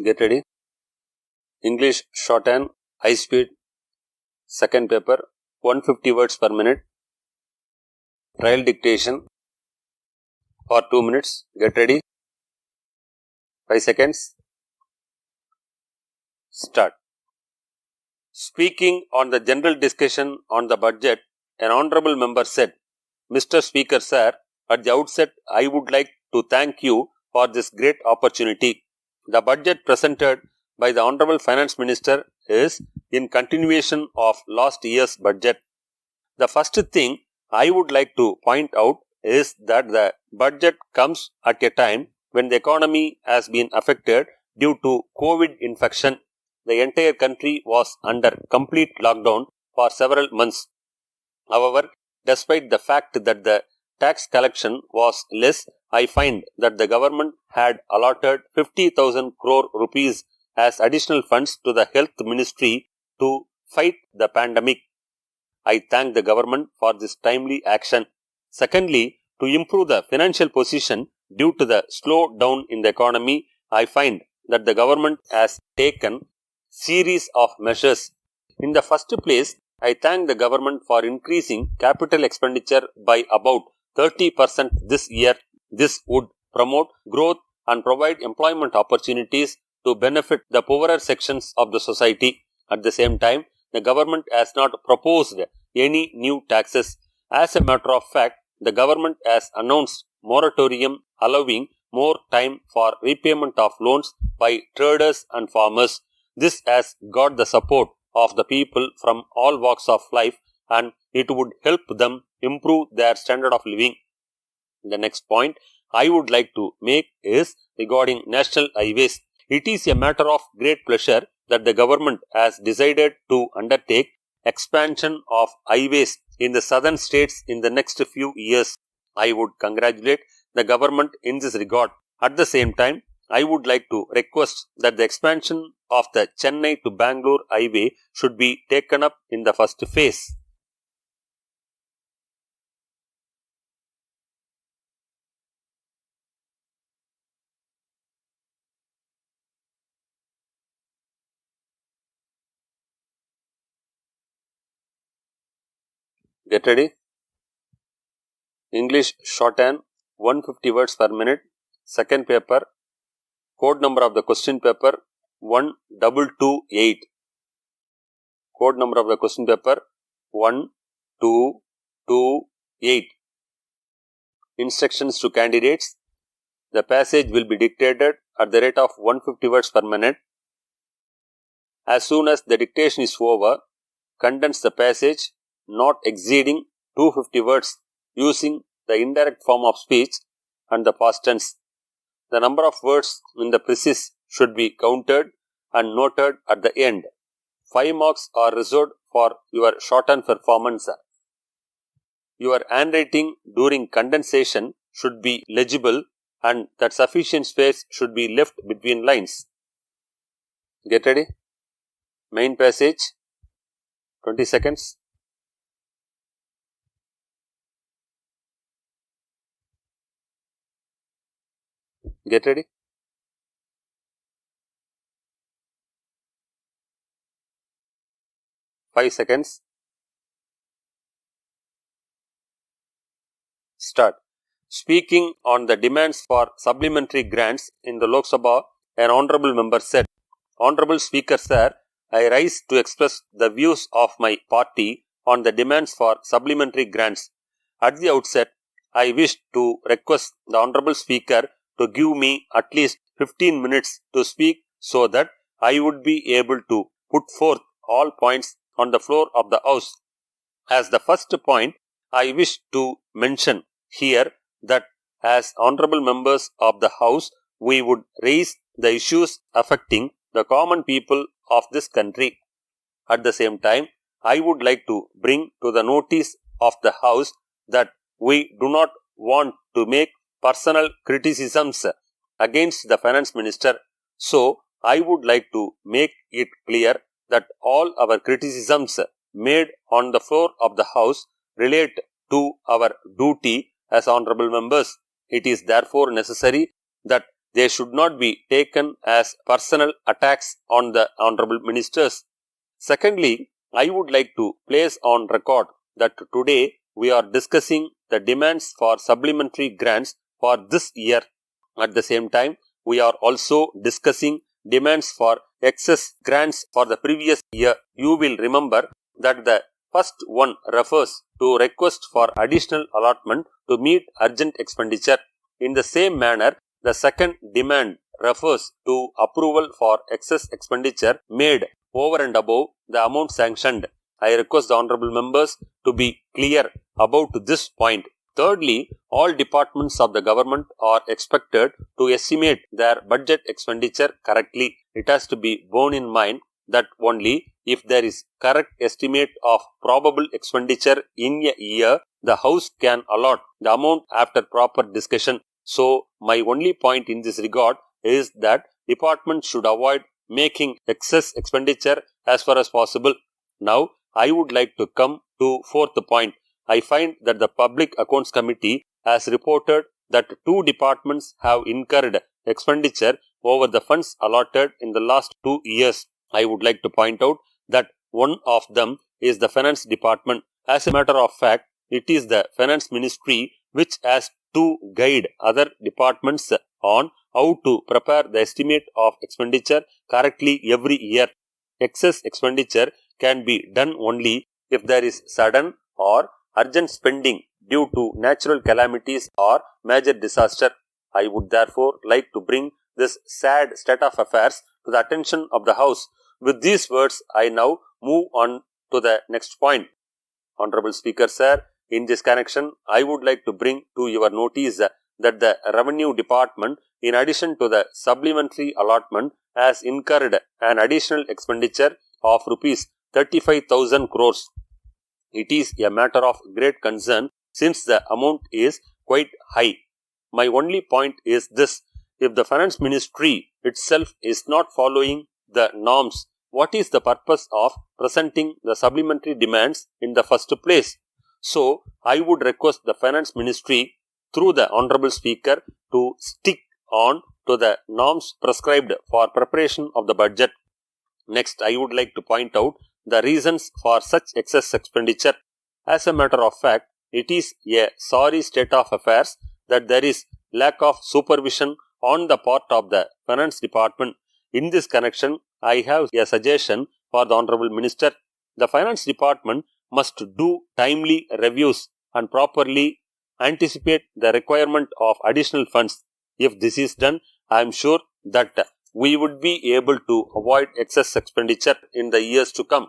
Get ready. English Shorthand, high speed, second paper, 150 words per minute. Trial dictation for 2 minutes. Get ready. 5 seconds. Start. Speaking on the general discussion on the budget, an honorable member said, Mr. Speaker, sir, at the outset, I would like to thank you for this great opportunity. The budget presented by the Honorable Finance Minister is in continuation of last year's budget. The first thing I would like to point out is that the budget comes at a time when the economy has been affected due to COVID infection. The entire country was under complete lockdown for several months. However, despite the fact that the tax collection was less, I find that the government had allotted 50,000 crore rupees as additional funds to the health ministry to fight the pandemic. I thank the government for this timely action. Secondly, to improve the financial position due to the slowdown in the economy, I find that the government has taken series of measures. In the first place, I thank the government for increasing capital expenditure by about 30% this year. This would promote growth and provide employment opportunities to benefit the poorer sections of the society. At the same time, the government has not proposed any new taxes. As a matter of fact, the government has announced moratorium allowing more time for repayment of loans by traders and farmers. This has got the support of the people from all walks of life, and it would help them improve their standard of living. The next point I would like to make is regarding national highways. It is a matter of great pleasure that the government has decided to undertake expansion of highways in the southern states in the next few years. I would congratulate the government in this regard. At the same time, I would like to request that the expansion of the Chennai to Bangalore highway should be taken up in the first phase. Get ready. English Shorthand, 150 words per minute. Second paper. Code number of the question paper 1228. Code number of the question paper 1228. Instructions to candidates. The passage will be dictated at the rate of 150 words per minute. As soon as the dictation is over, condense the passage not exceeding 250 words using the indirect form of speech and the past tense. The number of words in the precis should be counted and noted at the end. 5 marks are reserved for your shorthand performance. Your handwriting during condensation should be legible and that sufficient space should be left between lines. Get ready. Main passage, 20 seconds. Get ready. Five seconds. Start. Speaking on the demands for supplementary grants in the Lok Sabha, an honorable member said, Honorable Speaker, sir, I rise to express the views of my party on the demands for supplementary grants. At the outset, I wish to request the Honorable Speaker to give me at least 15 minutes to speak so that I would be able to put forth all points on the floor of the House. As the first point, I wish to mention here that as honorable members of the House, we would raise the issues affecting the common people of this country. At the same time, I would like to bring to the notice of the House that we do not want to make personal criticisms against the Finance Minister. So, I would like to make it clear that all our criticisms made on the floor of the House relate to our duty as honorable members. It is therefore necessary that They should not be taken as personal attacks on the Honorable Ministers. Secondly, I would like to place on record that today we are discussing the demands for supplementary grants for this year. At the same time, we are also discussing demands for excess grants for the previous year. You will remember that the first one refers to request for additional allotment to meet urgent expenditure. In the same manner, the second demand refers to approval for excess expenditure made over and above the amount sanctioned. I request the honorable members to be clear about this point. Thirdly, all departments of the government are expected to estimate their budget expenditure correctly. It has to be borne in mind that only if there is correct estimate of probable expenditure in a year, the House can allot the amount after proper discussion. So, my only point in this regard is that departments should avoid making excess expenditure as far as possible. Now, I would like to come to fourth point. I find that the Public Accounts Committee has reported that 2 departments have incurred expenditure over the funds allotted in the last 2 years. I would like to point out that one of them is the Finance Department. As a matter of fact, it is the Finance Ministry which has to guide other departments on how to prepare the estimate of expenditure correctly every year. Excess expenditure can be done only if there is sudden or urgent spending due to natural calamities or major disaster. I would therefore like to bring this sad state of affairs to the attention of the House. With these words, I now move on to the next point. Honorable Speaker Sir, in this connection, I would like to bring to your notice that the Revenue Department, in addition to the supplementary allotment, has incurred an additional expenditure of Rs 35,000 crores. It is a matter of great concern since the amount is quite high. My only point is this: if the Finance Ministry itself is not following the norms, what is the purpose of presenting the supplementary demands in the first place? So, I would request the Finance Ministry through the Honorable Speaker to stick on to the norms prescribed for preparation of the budget. Next, I would like to point out the reasons for such excess expenditure. As a matter of fact, it is a sorry state of affairs that there is lack of supervision on the part of the Finance Department. In this connection, I have a suggestion for the Honorable Minister. The Finance Department must do timely reviews and properly anticipate the requirement of additional funds. If this is done, I am sure that we would be able to avoid excess expenditure in the years to come.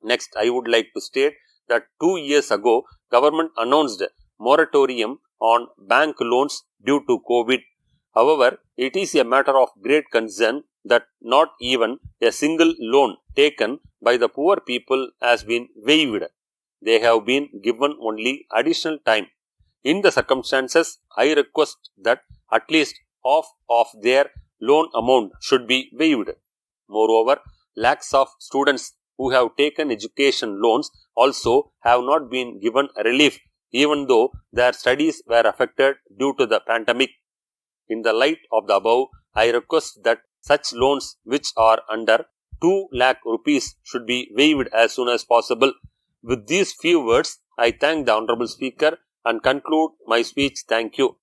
Next, I would like to state that 2 years ago, government announced moratorium on bank loans due to COVID. However, it is a matter of great concern that not even a single loan taken by the poor people has been waived. They have been given only additional time. In the circumstances, I request that at least half of their loan amount should be waived. Moreover, lakhs of students who have taken education loans also have not been given relief, even though their studies were affected due to the pandemic. In the light of the above, I request that such loans which are under 2 lakh rupees should be waived as soon as possible. With these few words, I thank the Honorable Speaker and conclude my speech. Thank you.